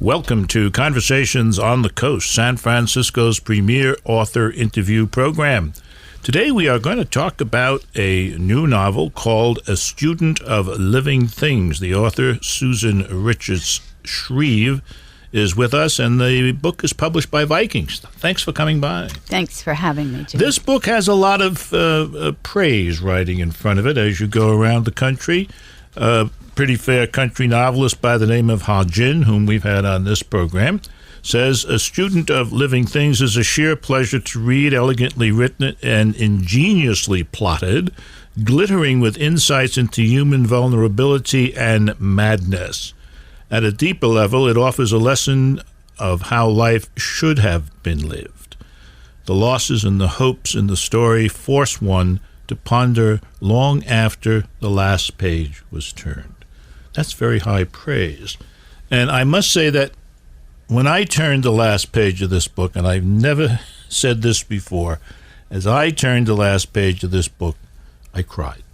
Welcome to Conversations on the Coast, San Francisco's premier author interview program. Today we are going to talk about a new novel called A Student of Living Things. The author, Susan Richards Shreve, is with us, and the book is published by Vikings. Thanks for coming by. Thanks for having me, Jim. This book has a lot of praise writing in front of it as you go around the country. Pretty fair country novelist by the name of Ha Jin, whom we've had on this program, says, A Student of Living Things is a sheer pleasure to read, elegantly written and ingeniously plotted, glittering with insights into human vulnerability and madness. At a deeper level, it offers a lesson of how life should have been lived. The losses and the hopes in the story force one to ponder long after the last page was turned. That's very high praise. And I must say that when I turned the last page of this book, and I've never said this before, as I turned the last page of this book, I cried.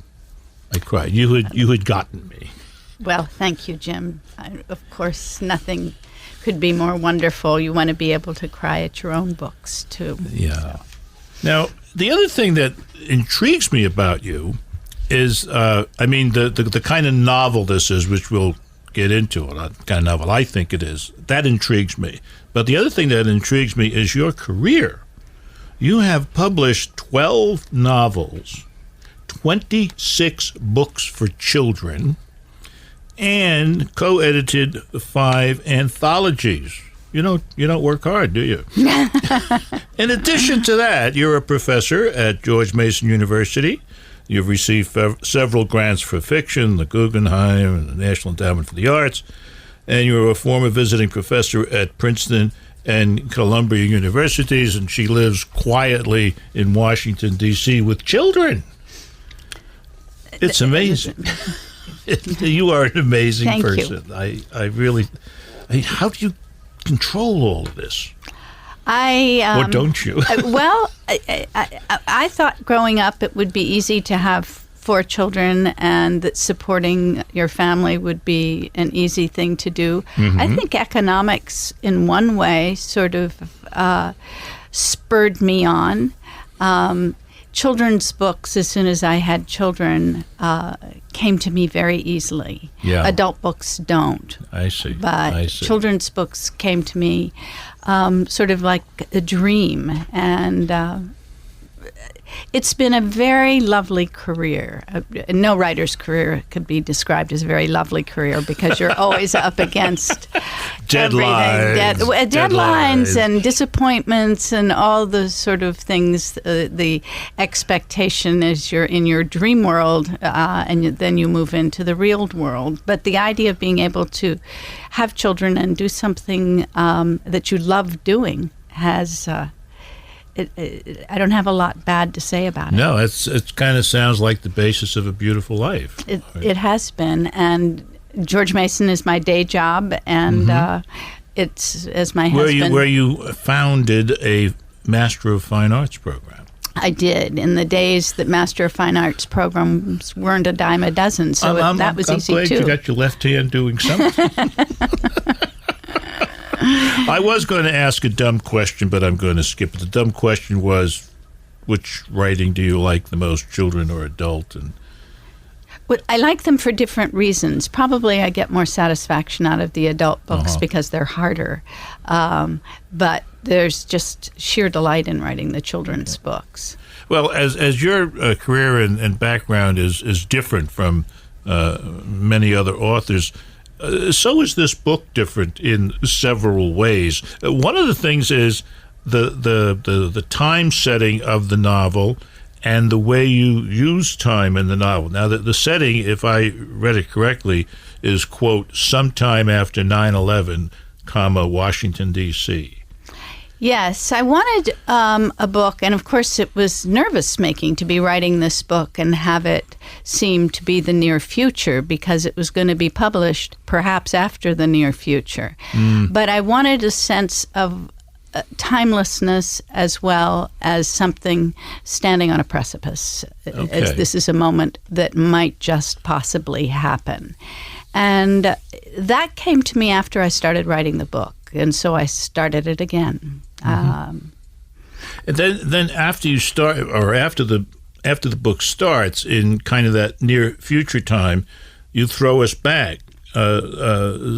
You had gotten me. Well, thank you, Jim. Of course, nothing could be more wonderful. You want to be able to cry at your own books, too. Yeah. So. Now, the other thing that intrigues me about you is, the kind of novel this is, which we'll get into, the kind of novel I think it is, that intrigues me. But the other thing that intrigues me is your career. You have published 12 novels, 26 books for children, and co-edited 5 anthologies. You don't work hard, do you? In addition to that, you're a professor at George Mason University. You've received several grants for fiction, the Guggenheim and the National Endowment for the Arts, and you're a former visiting professor at Princeton and Columbia Universities, and she lives quietly in Washington, D.C. with children. It's amazing. You are an amazing person. You. How do you control all of this? Or don't you? Well, I thought growing up it would be easy to have 4 children and that supporting your family would be an easy thing to do. Mm-hmm. I think economics in one way sort of spurred me on. Children's books, as soon as I had children, came to me very easily. Yeah. Adult books don't. I see. But children's books came to me sort of like a dream. And it's been a very lovely career. No writer's career could be described as a very lovely career because you're always up against deadlines and disappointments and all the sort of things. The expectation is you're in your dream world and then you move into the real world. But the idea of being able to have children and do something that you love doing has... I don't have a lot bad to say about it. No, it kind of sounds like the basis of a beautiful life. It has been, and George Mason is my day job, and it's as my husband. Where you founded a Master of Fine Arts program. I did in the days that Master of Fine Arts programs weren't a dime a dozen, so that was easy too. I'm glad you got your left hand doing something. I was going to ask a dumb question, but I'm going to skip it. The dumb question was, which writing do you like the most, children or adult? Well, I like them for different reasons. Probably I get more satisfaction out of the adult books because they're harder. But there's just sheer delight in writing the children's books. Well, as your career and background is different from many other authors, so is this book different in several ways. One of the things is the time setting of the novel and the way you use time in the novel. Now, the setting, if I read it correctly, is, quote, sometime after 9/11, Washington, D.C. Yes, I wanted a book, and of course it was nervous-making to be writing this book and have it seem to be the near future because it was going to be published perhaps after the near future. But I wanted a sense of timelessness as well as something standing on a precipice. As this is a moment that might just possibly happen. And that came to me after I started writing the book, and so I started it again. And then after you start, or after the book starts, in kind of that near future time, you throw us back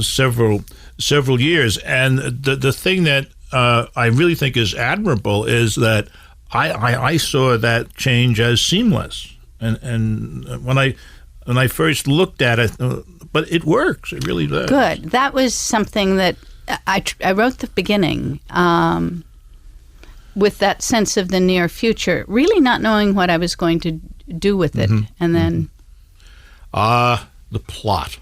several years. And the thing that I really think is admirable is that I saw that change as seamless. And when I first looked at it, but it works. It really does. Good. That was something that I wrote the beginning with that sense of the near future, really not knowing what I was going to do with it. And then... the plot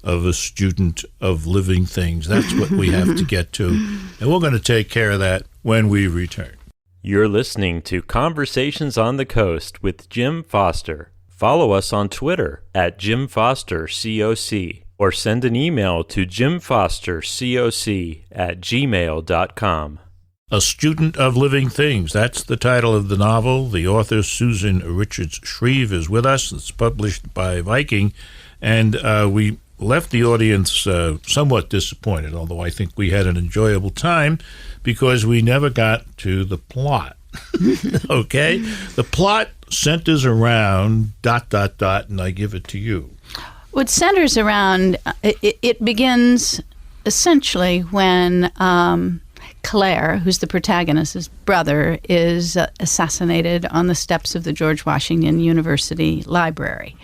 of A Student of Living Things. That's what we have to get to. And we're going to take care of that when we return. You're listening to Conversations on the Coast with Jim Foster. Follow us on Twitter at Jim Foster COC, or send an email to jimfostercoc@gmail.com. A Student of Living Things. That's the title of the novel. The author, Susan Richards Shreve, is with us. It's published by Viking. And we left the audience somewhat disappointed, although I think we had an enjoyable time, because we never got to the plot. Okay? The plot centers around ... and I give it to you. What centers around, it begins essentially when Claire, who's the protagonist's brother, is assassinated on the steps of the George Washington University Library.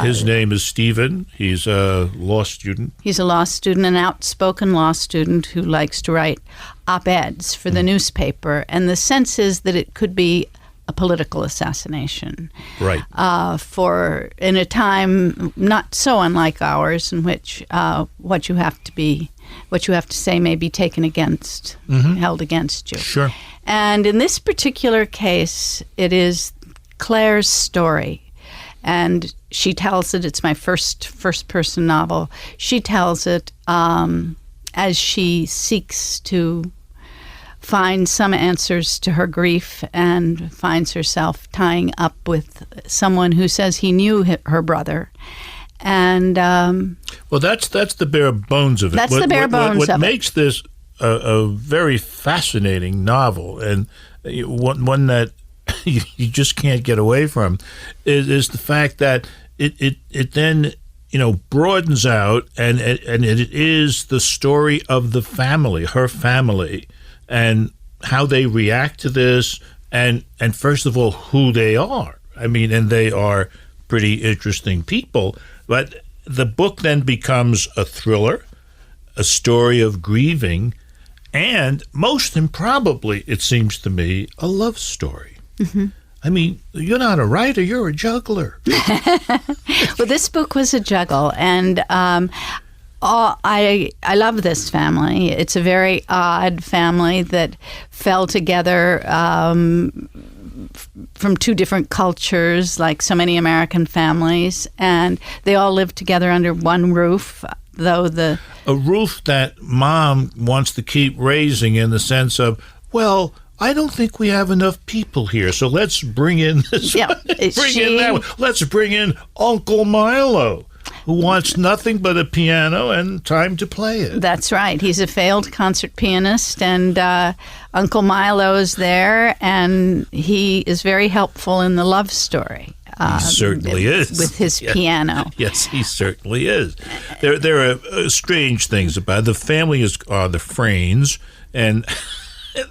His name is Stephen. He's a law student. He's a law student, an outspoken law student who likes to write op-eds for the newspaper. And the sense is that it could be a political assassination. Right. For in a time not so unlike ours, in which what you have to say may be taken against, held against you. Sure. And in this particular case, it is Claire's story. And she tells it, it's my first-person novel. She tells it as she seeks to find some answers to her grief and finds herself tying up with someone who says he knew her brother. And well, that's the bare bones of it. That's the bare bones of it. What makes this a very fascinating novel, and one that you just can't get away from, is the fact that it then broadens out, and it is the story of the family, her family, and how they react to this, and first of all who they are. I mean, and they are pretty interesting people. But the book then becomes a thriller, a story of grieving, and most improbably, it seems to me, a love story. I mean, you're not a writer, you're a juggler. Well, this book was a juggle, and I love this family. It's a very odd family that fell together from two different cultures, like so many American families, and they all live together under one roof, though a roof that mom wants to keep raising, in the sense of, well, I don't think we have enough people here, so let's bring in this one. In that one. Let's bring in Uncle Milo, who wants nothing but a piano and time to play it. That's right. He's a failed concert pianist, and Uncle Milo is there, and he is very helpful in the love story. He certainly is. With his piano. Yes, he certainly is. There are strange things about it. The family are the Frains, and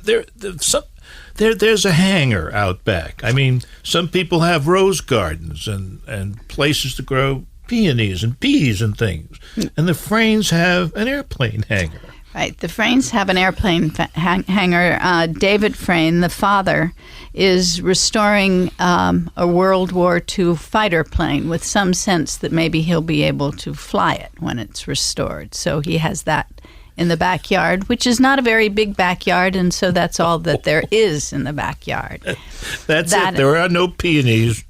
there's a hangar out back. I mean, some people have rose gardens and places to grow peonies and peas and things. And the Frains have an airplane hangar. Right. The Frains have an airplane hangar. David Frain, the father, is restoring a World War II fighter plane with some sense that maybe he'll be able to fly it when it's restored. So he has that in the backyard, which is not a very big backyard, and so that's all that there is in the backyard. That's it. There are no peonies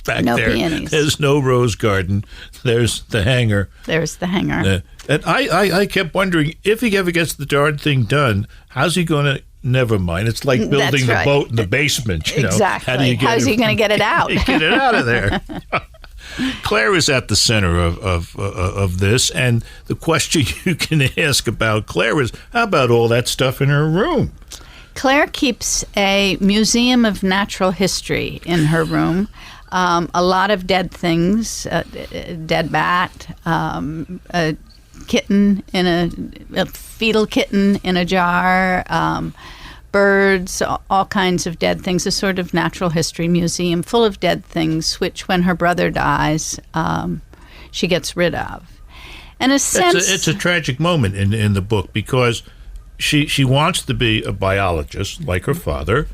back no there. Peonies. There's no rose garden. There's the hangar. There's the hangar. And I kept wondering, if he ever gets the darn thing done, how's he going to... Never mind. It's like building the boat in the basement. Exactly. How's he going to get it out? Get it out of there. Claire is at the center of this, and the question you can ask about Claire is, how about all that stuff in her room? Claire keeps a museum of natural history in her room. A lot of dead things, a dead bat, a kitten a fetal kitten in a jar, birds, all kinds of dead things, a sort of natural history museum full of dead things, which when her brother dies, she gets rid of. In a sense, it's a tragic moment in the book, because she wants to be a biologist like her father,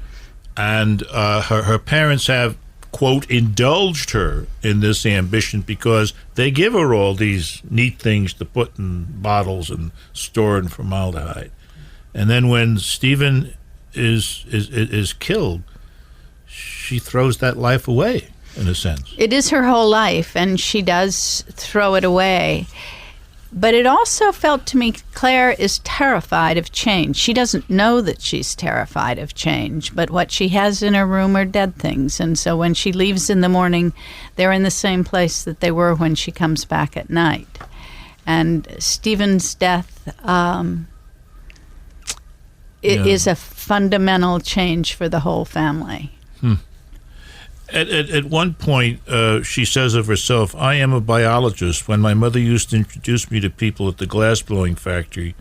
and her parents have, quote, indulged her in this ambition because they give her all these neat things to put in bottles and store in formaldehyde. And then when Stephen is killed, she throws that life away, in a sense. It is her whole life, and she does throw it away. But it also felt to me Claire is terrified of change. She doesn't know that she's terrified of change, but what she has in her room are dead things. And so when she leaves in the morning, they're in the same place that they were when she comes back at night. And Stephen's death it is a fundamental change for the whole family. At one point, she says of herself, "I am a biologist. When my mother used to introduce me to people at the glass-blowing factory,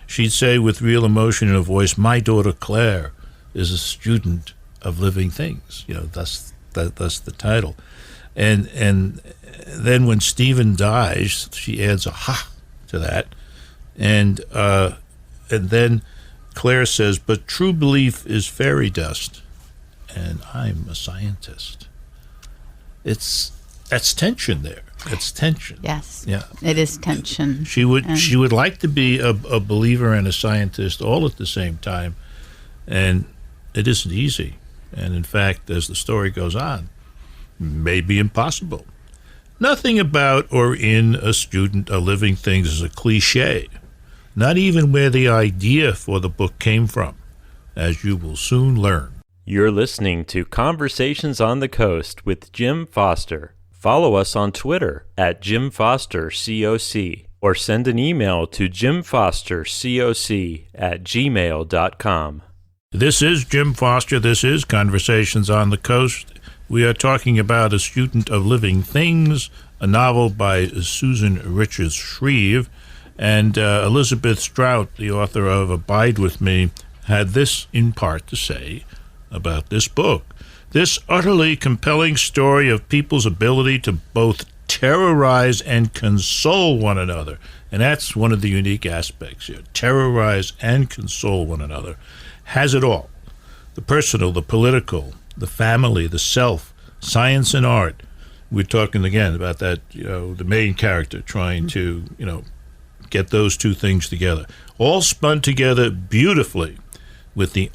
she'd say with real emotion in her voice, 'My daughter Claire is a student of living things.'" That's the title. And then when Stephen dies, she adds a "ha" to that. And then Claire says, "But true belief is fairy dust, and I'm a scientist." That's tension there. That's tension. Yes. Yeah. It is tension. She would like to be a believer and a scientist all at the same time, and it isn't easy. And in fact, as the story goes on, may be impossible. Nothing about or in a student of living things is a cliche, not even where the idea for the book came from, as you will soon learn. You're listening to Conversations on the Coast with Jim Foster. Follow us on Twitter at JimFosterCoc, or send an email to jimfostercoc@gmail.com. This is Jim Foster. This is Conversations on the Coast. We are talking about A Student of Living Things, a novel by Susan Richards Shreve. And Elizabeth Strout, the author of Abide With Me, had this in part to say about this book. This utterly compelling story of people's ability to both terrorize and console one another. And that's one of the unique aspects here. Terrorize and console one another. Has it all. The personal, the political, the family, the self, science and art. We're talking again about that, the main character trying to, get those two things together. All spun together beautifully with the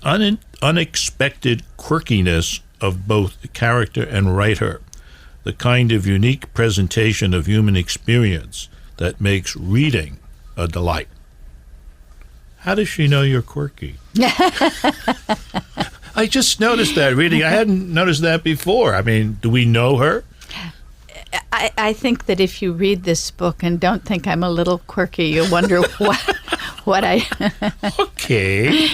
unexpected quirkiness of both the character and writer, the kind of unique presentation of human experience that makes reading a delight. How does she know you're quirky? I just noticed that reading. I hadn't noticed that before. I mean, do we know her? I think that if you read this book and don't think I'm a little quirky, you'll wonder what I... Okay.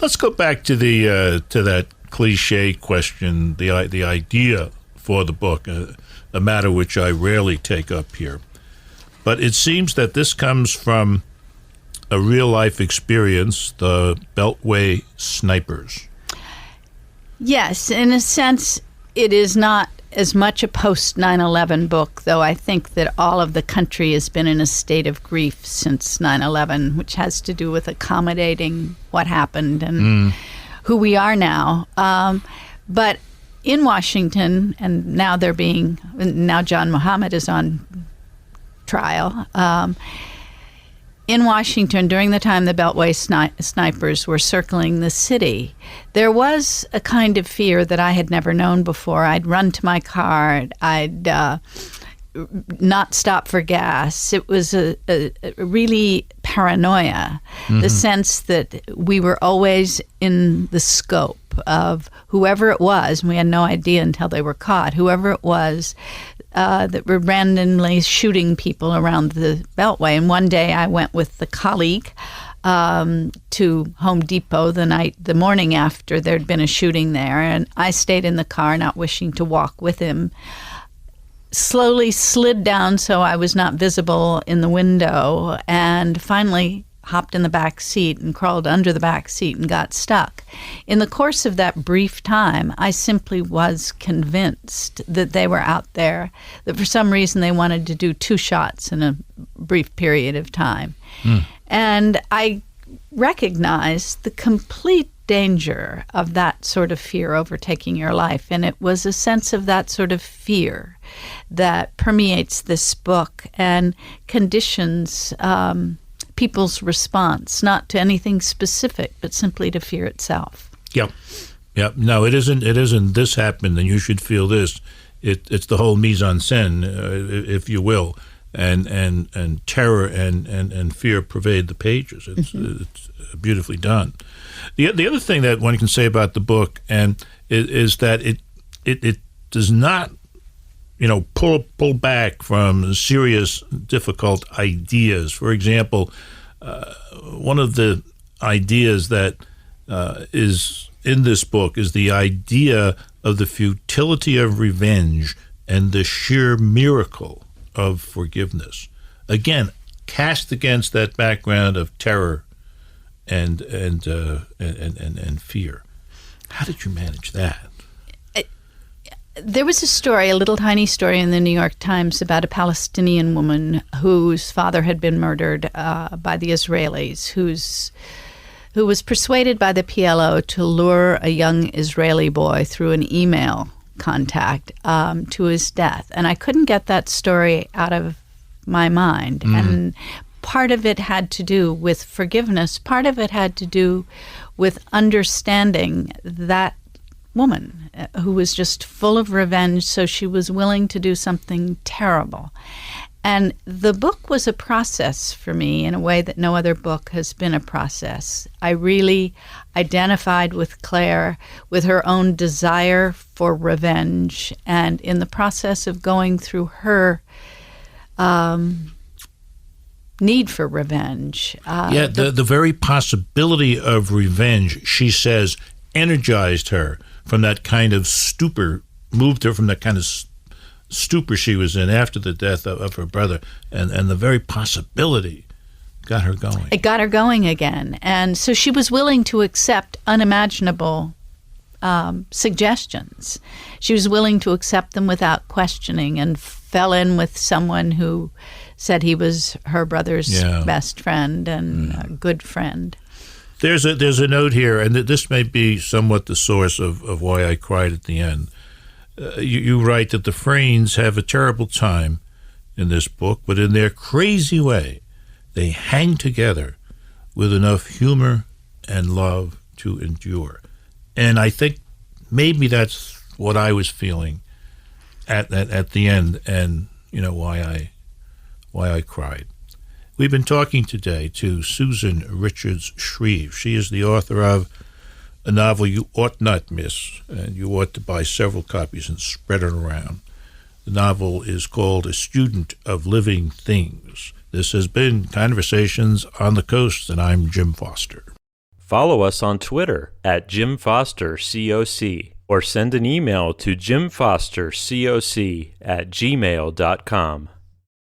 Let's go back to that cliche question, the idea for the book, a matter which I rarely take up here. But it seems that this comes from a real-life experience, the Beltway snipers. Yes, in a sense, it is not as much a post-9/11 book, though I think that all of the country has been in a state of grief since 9/11, which has to do with accommodating what happened and who we are now. But in Washington, and now John Muhammad is on trial. In Washington, during the time the Beltway snipers were circling the city, there was a kind of fear that I had never known before. I'd run to my car. I'd not stop for gas. It was a really paranoia, the sense that we were always in the scope. of whoever it was, and we had no idea until they were caught, whoever it was that were randomly shooting people around the Beltway. And one day I went with the colleague to Home Depot the morning after there'd been a shooting there, and I stayed in the car, not wishing to walk with him. Slowly slid down so I was not visible in the window, and finally hopped in the back seat and crawled under the back seat and got stuck. In the course of that brief time, I simply was convinced that they were out there, that for some reason they wanted to do 2 shots in a brief period of time. And I recognized the complete danger of that sort of fear overtaking your life. And it was a sense of that sort of fear that permeates this book and conditions people's response, not to anything specific, but simply to fear itself. Yep. No, it isn't this happened and you should feel this. It's the whole mise en scène, if you will. And terror and fear pervade the pages. It's beautifully done. The other thing that one can say about the book is that it does not, pull back from serious, difficult ideas. For example, one of the ideas that is in this book is the idea of the futility of revenge and the sheer miracle of forgiveness. Again, cast against that background of terror and fear. How did you manage that? There was a little tiny story in the New York Times about a Palestinian woman whose father had been murdered by the Israelis, who was persuaded by the PLO to lure a young Israeli boy through an email contact to his death. And I couldn't get that story out of my mind. And part of it had to do with forgiveness. Part of it had to do with understanding that woman who was just full of revenge, so she was willing to do something terrible. And the book was a process for me in a way that no other book has been a process. I really identified with Claire, with her own desire for revenge, and in the process of going through her need for revenge. The very possibility of revenge, she says, energized her from that kind of stupor, moved her from that kind of stupor she was in after the death of her brother, and the very possibility got her going. It got her going again. And so she was willing to accept unimaginable suggestions. She was willing to accept them without questioning, and fell in with someone who said he was her brother's best friend and a good friend. There's a note here, and this may be somewhat the source of why I cried at the end. You write that the Fraines have a terrible time in this book, but in their crazy way, they hang together with enough humor and love to endure. And I think maybe that's what I was feeling at the end, and why I cried. We've been talking today to Susan Richards Shreve. She is the author of a novel you ought not miss, and you ought to buy several copies and spread it around. The novel is called A Student of Living Things. This has been Conversations on the Coast, and I'm Jim Foster. Follow us on Twitter at Jim Foster COC, or send an email to jimfostercoc@gmail.com.